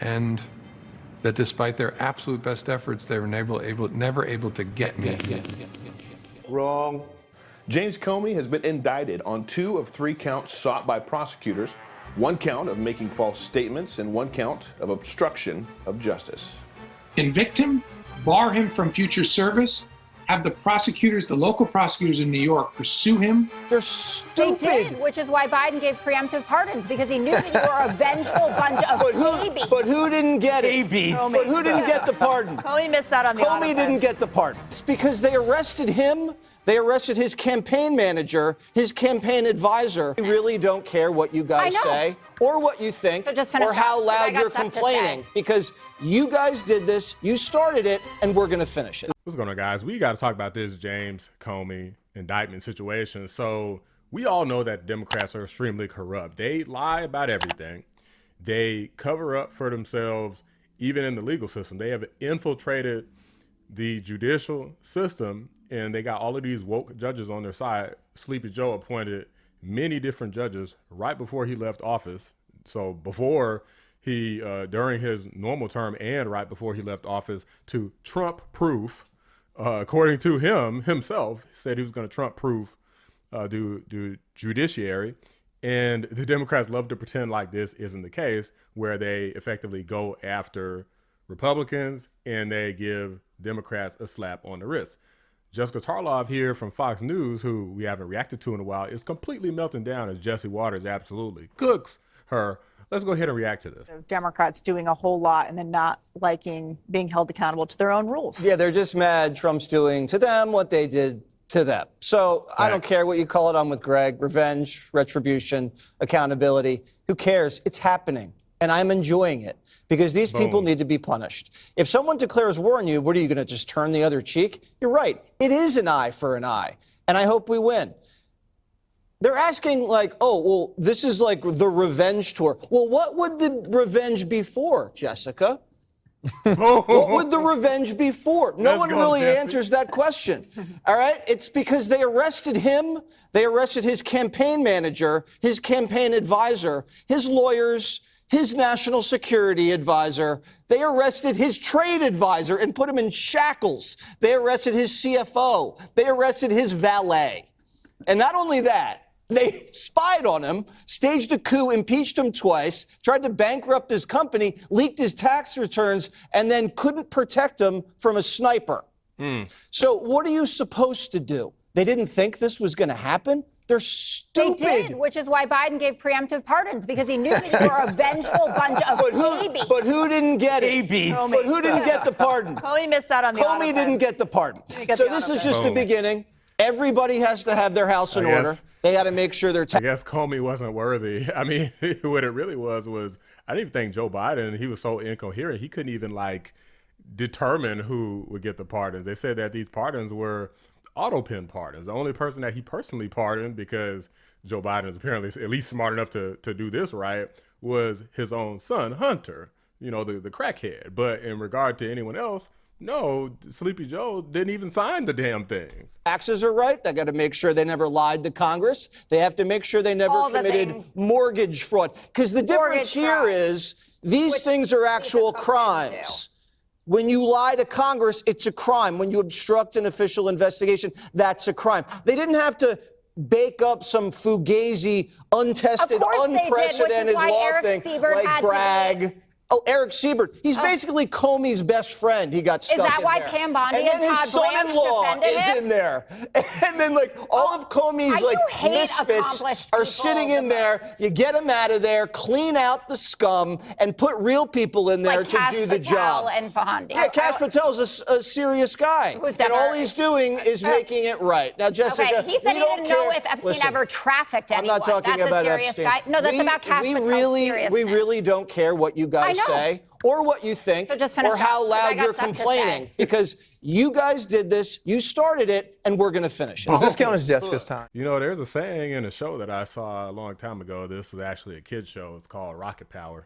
and that despite their absolute best efforts, they were never able to get me. Wrong. James Comey has been indicted on 2 of 3 counts sought by prosecutors, 1 count of making false statements and 1 count of obstruction of justice. Convict him, bar him from future service, have the prosecutors, the local prosecutors in New York, pursue him. They're stupid. They did, which is why Biden gave preemptive pardons, because he knew that you were a vengeful bunch of babies. But who didn't get it? Babies. But who didn't get the pardon? Comey missed out on the Comey didn't get the pardon. It's because they arrested him. They arrested his campaign manager, his campaign advisor. We really don't care what you guys say or what you think or how loud you're complaining, because you guys did this, you started it, and we're going to finish it. What's going on, guys? We got to talk about this James Comey indictment situation. So we all know that Democrats are extremely corrupt. They lie about everything. They cover up for themselves, even in the legal system. They have infiltrated the judicial system, and they got all of these woke judges on their side. Sleepy Joe appointed many different judges right before he left office. So before he, during his normal term and right before he left office, to Trump-proof, according to himself, said he was going to Trump-proof the judiciary. And the Democrats love to pretend like this isn't the case, where they effectively go after Republicans and they give Democrats a slap on the wrist. Jessica Tarlov here from Fox News, who we haven't reacted to in a while, is completely melting down as Jesse Waters absolutely cooks her. Let's go ahead and react to this. Democrats doing a whole lot and then not liking being held accountable to their own rules. Yeah, they're just mad Trump's doing to them what they did to them. So I don't care what you call it. I'm with Greg. Revenge, retribution, accountability. Who cares? It's happening. And I'm enjoying it because these people need to be punished. If someone declares war on you, what are you going to just turn the other cheek? You're right. It is an eye for an eye. And I hope we win. They're asking like, oh, well, this is like the revenge tour. Well, what would the revenge be for, Jessica? What would the revenge be for? No one really answers that question. All right? It's because they arrested him. They arrested his campaign manager, his campaign advisor, his lawyers, his national security advisor. They arrested his trade advisor and put him in shackles. They arrested his CFO. They arrested his valet. And not only that, they spied on him, staged a coup, impeached him twice, tried to bankrupt his company, leaked his tax returns, and then couldn't protect him from a sniper. So what are you supposed to do? They didn't think this was going to happen? They're stupid. They did, which is why Biden gave preemptive pardons, because he knew that you were a vengeful bunch of babies. But who didn't get it? Babies. But who didn't get the pardon? Comey missed out on the Comey didn't get the pardon. So this is just the beginning. Everybody has to have their house in order. They got to make sure they're. I guess Comey wasn't worthy. I mean, what it really was I didn't even think Joe Biden, he was so incoherent. He couldn't even determine who would get the pardons. They said that these pardons were auto pen pardons. The only person that he personally pardoned, because Joe Biden is apparently at least smart enough to do this right, was his own son, Hunter, the crackhead. But in regard to anyone else, no, Sleepy Joe didn't even sign the damn things. Taxes are right. They got to make sure they never lied to Congress. They have to make sure they never committed mortgage fraud. Because the difference here is these things are actual crimes. When you lie to Congress, it's a crime. When you obstruct an official investigation, that's a crime. They didn't have to bake up some fugazi, untested, unprecedented law thing like Bragg. Oh, Eric Siebert. He's basically Comey's best friend. He got stuck in there. Is that why Pam Bondi and Todd his Blanche son-in-law defended him? is in there. And then all of Comey's misfits are sitting in there. You get them out of there, clean out the scum, and put real people in there to do the job. And Bondi. Yeah, Kash Patel's a serious guy. And all he's doing is making it right. Now, Jessica, okay, he said he didn't know if Epstein ever trafficked anyone. I'm not talking about Epstein. Guy. No, that's about Kash Patel's seriousness. We really don't care what you guys say or what you think or how loud you're complaining, because you guys did this, you started it, and we're going to finish it. Does this count as Jessica's time? There's a saying in a show that I saw a long time ago. This was actually a kid's show. It's called Rocket Power.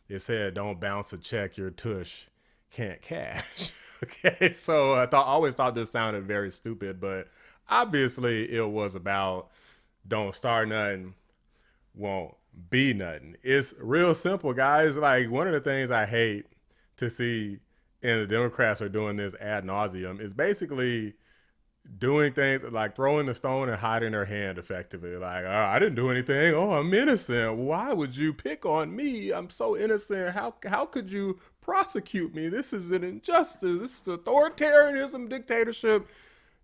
It said, don't bounce a check your tush can't cash. Okay, so I always thought this sounded very stupid, but obviously it was about don't start nothing, won't be nothing. It's real simple, guys. Like, one of the things I hate to see, and the Democrats are doing this ad nauseum, is basically doing things like throwing the stone and hiding their hand effectively. Like, oh, I didn't do anything. Oh, I'm innocent. Why would you pick on me? I'm so innocent. How could you prosecute me? This is an injustice. This is authoritarianism, dictatorship.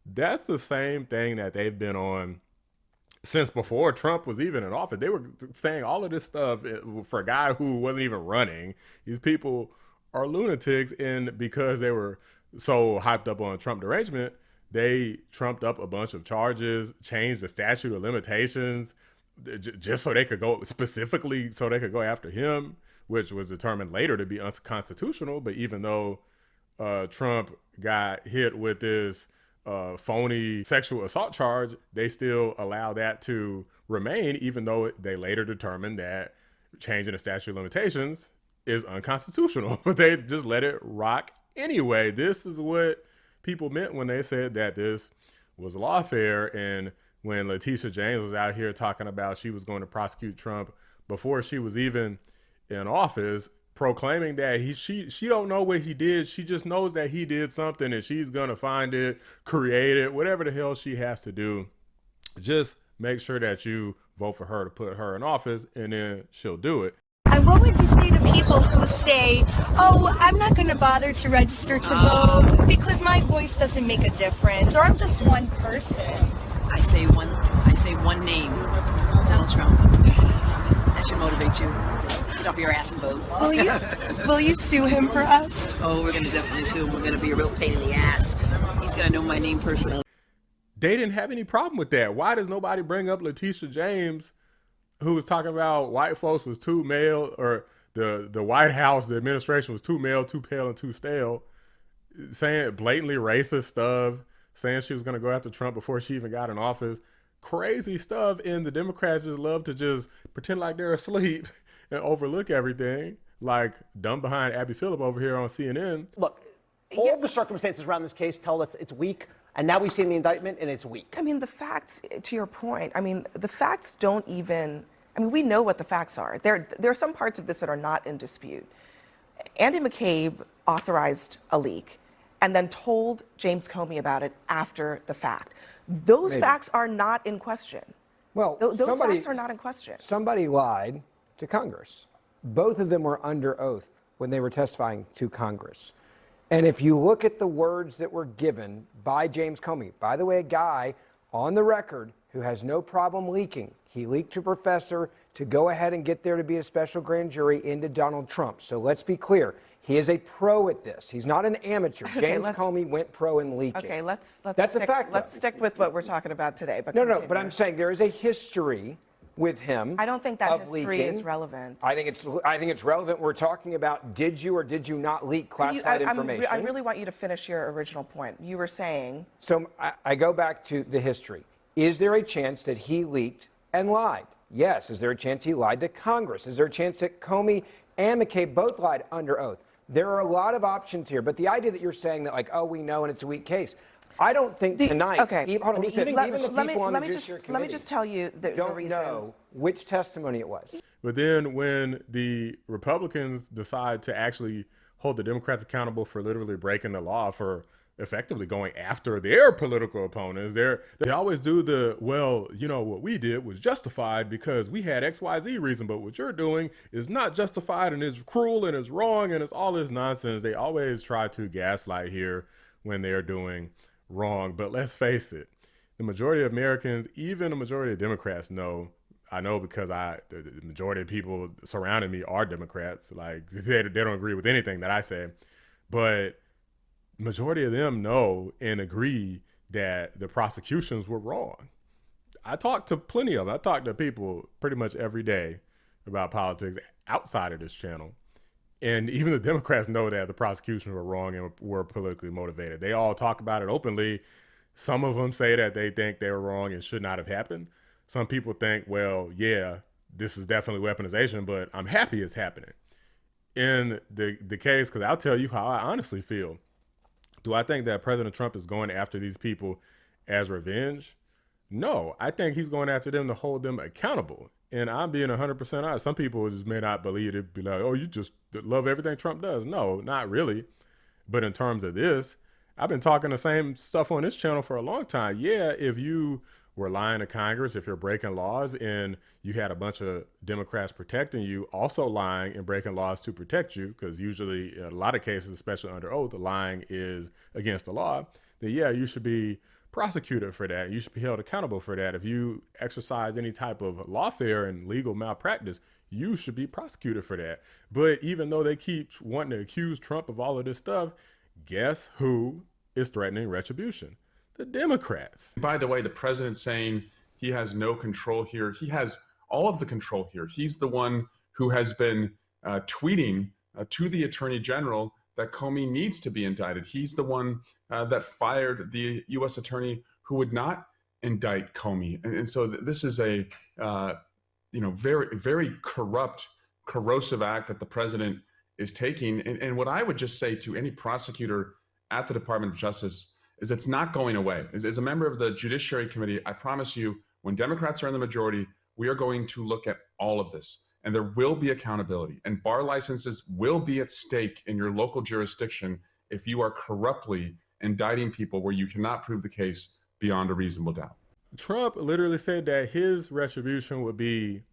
That's the same thing that they've been on since before Trump was even in office. They were saying all of this stuff for a guy who wasn't even running. These people are lunatics, and because they were so hyped up on Trump derangement, they trumped up a bunch of charges, changed the statute of limitations just so they could go, specifically so they could go after him, which was determined later to be unconstitutional. But even though Trump got hit with this phony sexual assault charge, they still allow that to remain, even though they later determined that changing the statute of limitations is unconstitutional. But they just let it rock anyway. This is what people meant when they said that this was lawfare. And when Letitia James was out here talking about she was going to prosecute Trump before she was even in office, proclaiming that she don't know what he did. She just knows that he did something, and she's going to find it, create it, whatever the hell she has to do. Just make sure that you vote for her to put her in office, and then she'll do it. And what would you say to people who say, oh, I'm not going to bother to register to vote because my voice doesn't make a difference, or I'm just one person? I say one name, Donald Trump. That should motivate you. Get off your ass and vote. Will you sue him for us? Oh, we're going to definitely sue him. We're going to be a real pain in the ass. He's going to know my name personally. They didn't have any problem with that. Why does nobody bring up Letitia James, who was talking about white folks was too male, or the White House, the administration was too male, too pale, and too stale, saying blatantly racist stuff, saying she was going to go after Trump before she even got in office. Crazy stuff. And the Democrats just love to just pretend like they're asleep and overlook everything, like dumb behind Abby Phillip over here on CNN. Look, all of the circumstances around this case tell us it's weak, and now we see in the indictment, and it's weak. I mean, the facts, to your point, I mean, the facts don't even, I mean, we know what the facts are. There are some parts of this that are not in dispute. Andy McCabe authorized a leak and then told James Comey about it after the fact. Those facts are not in question. Well, those facts are not in question. Somebody lied to Congress. Both of them were under oath when they were testifying to Congress. And if you look at the words that were given by James Comey, by the way, a guy on the record who has no problem leaking. He leaked to a professor to go ahead and get there to be a special grand jury into Donald Trump. So let's be clear. He is a pro at this. He's not an amateur. James Comey went pro in leaking. Okay, That's a fact. Let's stick with what we're talking about today. But No, but I'm saying there is a history with him. I don't think that history leaking. is relevant. I think it's relevant. We're talking about, did you or did you not leak classified information? I really want you to finish your original point. You were saying. So I go back to the history. Is there a chance that he leaked and lied? Yes. Is there a chance he lied to Congress? Is there a chance that Comey and McCabe both lied under oath? There are a lot of options here, but the idea that you're saying that, like, oh, we know and it's a weak case, I don't think tonight. Okay. Hold on. Even the people on the Judiciary Committee let me just tell you the reason. Don't know which testimony it was. But then when the Republicans decide to actually hold the Democrats accountable for literally breaking the law, for effectively going after their political opponents, they always do the, well, you know, what we did was justified because we had XYZ reason, but what you're doing is not justified and is cruel and is wrong and it's all this nonsense. They always try to gaslight here when they're doing wrong. But let's face it, the majority of Americans, even the majority of Democrats know, I know because the majority of people surrounding me are Democrats. Like, they don't agree with anything that I say, but majority of them know and agree that the prosecutions were wrong. I talk to plenty of them. I talk to people pretty much every day about politics outside of this channel. And even the Democrats know that the prosecutions were wrong and were politically motivated. They all talk about it openly. Some of them say that they think they were wrong and should not have happened. Some people think, well, yeah, this is definitely weaponization, but I'm happy it's happening. In the case, because I'll tell you how I honestly feel. Do I think that President Trump is going after these people as revenge? No, I think he's going after them to hold them accountable. And I'm being 100% honest. Some people just may not believe it, be like, oh, you just love everything Trump does. No, not really. But in terms of this, I've been talking the same stuff on this channel for a long time. Yeah, if you were lying to Congress, if you're breaking laws and you had a bunch of Democrats protecting you, also lying and breaking laws to protect you, because usually in a lot of cases, especially under oath, the lying is against the law, then yeah, you should be prosecuted for that. You should be held accountable for that. If you exercise any type of lawfare and legal malpractice, you should be prosecuted for that. But even though they keep wanting to accuse Trump of all of this stuff, guess who is threatening retribution? The Democrats. By the way, the president's saying he has no control here. He has all of the control here. He's the one who has been tweeting to the attorney general that Comey needs to be indicted. He's the one that fired the U.S. attorney who would not indict Comey. And so this is a very, very corrupt, corrosive act that the president is taking. And what I would just say to any prosecutor at the Department of Justice is it's not going away. As a member of the Judiciary Committee, I promise you, when Democrats are in the majority, we are going to look at all of this. And there will be accountability. And bar licenses will be at stake in your local jurisdiction if you are corruptly indicting people where you cannot prove the case beyond a reasonable doubt. Trump literally said that his retribution would be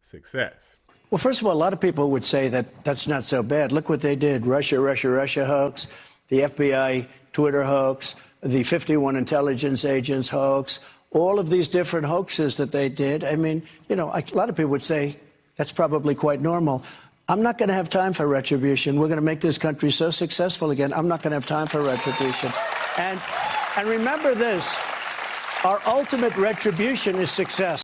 success. Well, first of all, a lot of people would say that that's not so bad. Look what they did. Russia hoax, the FBI Twitter hoax, the 51 intelligence agents hoax, all of these different hoaxes that they did. I mean, a lot of people would say that's probably quite normal. I'm not going to have time for retribution. We're going to make this country so successful again. I'm not going to have time for retribution. And remember this, our ultimate retribution is success.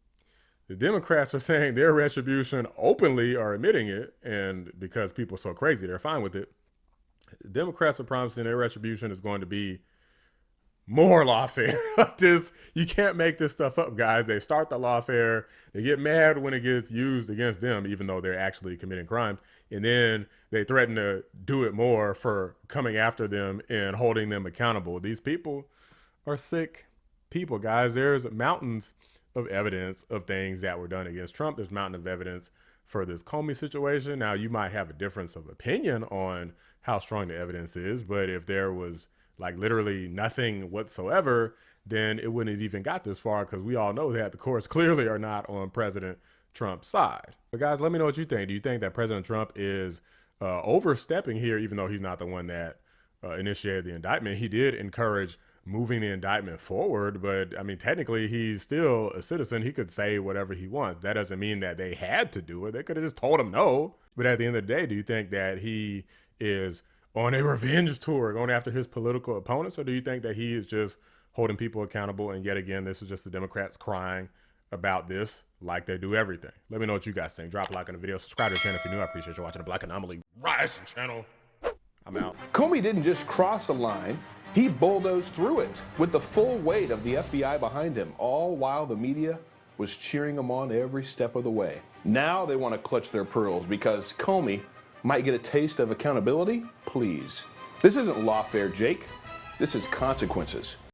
The Democrats are saying their retribution openly, are admitting it, and because people are so crazy, they're fine with it. The Democrats are promising their retribution is going to be more lawfare. You can't make this stuff up, guys. They start the lawfare, they get mad when it gets used against them, even though they're actually committing crimes, and then they threaten to do it more for coming after them and holding them accountable. These people are sick people, guys. There's mountains of evidence of things that were done against Trump. There's mountain of evidence for this Comey situation. Now, you might have a difference of opinion on how strong the evidence is, but if there was like literally nothing whatsoever, then it wouldn't have even got this far, because we all know that the courts clearly are not on President Trump's side. But guys, let me know what you think. Do you think that President Trump is overstepping here, even though he's not the one that initiated the indictment? He did encourage moving the indictment forward, but I mean, technically he's still a citizen. He could say whatever he wants. That doesn't mean that they had to do it. They could have just told him no. But at the end of the day, do you think that he is on a revenge tour going after his political opponents, or do you think that he is just holding people accountable? And yet again, this is just the Democrats crying about this like they do everything. Let me know what you guys think. Drop a like on the video, subscribe to the channel if you're new. I appreciate you watching the Black Anomaly Rising channel. I'm out. Comey didn't just cross a line, he bulldozed through it with the full weight of the FBI behind him, all while the media was cheering him on every step of the way. Now they want to clutch their pearls because Comey might get a taste of accountability. Please. This isn't lawfare, Jake. This is consequences.